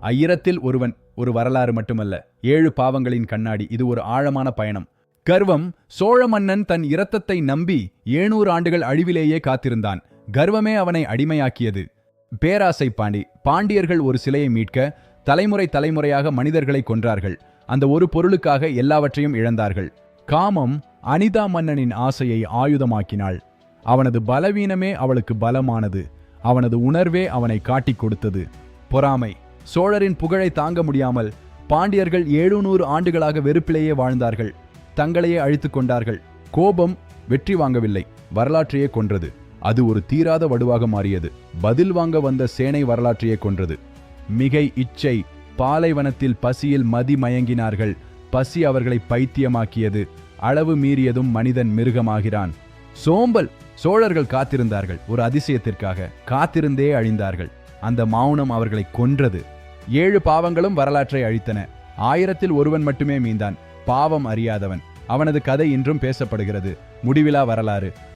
1000-ல் ஒருவன் ஒரு வரலாறு மட்டுமல்ல, 7 பாவங்களின் கண்ணாடி. இது ஒரு ஆழமான பயணம். கர்வம். சோழ மன்னன் தன் இரத்தத்தை நம்பி 700 ஆண்டுகள் அழிவிலேயே காத்திருந்தான். கர்வமே அவனை அடிமையாக்கியது. பேராசை. பாண்டியர்கள் ஒரு சிலையை மீட்க தலைமுறை தலைமுறையாக மனிதர்களை கொன்றார்கள். அந்த ஒரு பொருளுக்காக எல்லாவற்றையும் இழந்தார்கள். காமம். அனிதா மன்னனின் ஆசையை ஆயுதமாக்கினாள். அவனது பலவீனமே அவளுக்கு பலமானது. அவனது உணர்வே அவனை காட்டிக் கொடுத்தது. பொறாமை. சோழரின் புகழை தாங்க முடியாமல் பாண்டியர்கள் 700 ஆண்டுகளாக வெறுப்பிலேயே வாழ்ந்தார்கள். தங்களையே அழித்துக் கொண்டார்கள். கோபம். வெற்றி வாங்கவில்லை, வரலாற்றையே கொன்றது. அது ஒரு தீராத வடுவாக மாறியது. பதில் வாங்க வந்த சேனை வரலாற்றையே கொன்றது. மிகை. இச்சை. பாலைவனத்தில் பசியில் மதி மயங்கினார்கள். பசி அவர்களை பைத்தியமாக்கியது. அளவு மீறியதும் மனிதன் மிருகமாகிறான். சோம்பல். சோழர்கள் காத்திருந்தார்கள், ஒரு அதிசயத்திற்காக. காத்திருந்தே அழிந்தார்கள். அந்த மௌனம் அவர்களை கொன்றது. 7 பாவங்களும் வரலாற்றை அழித்தன. 1000-ல் ஒருவன் மட்டுமே மீந்தான், பாவம் அறியாதவன். அவனது கதை இன்றும் பேசப்படுகிறது. முடிவிலா வரலாறு.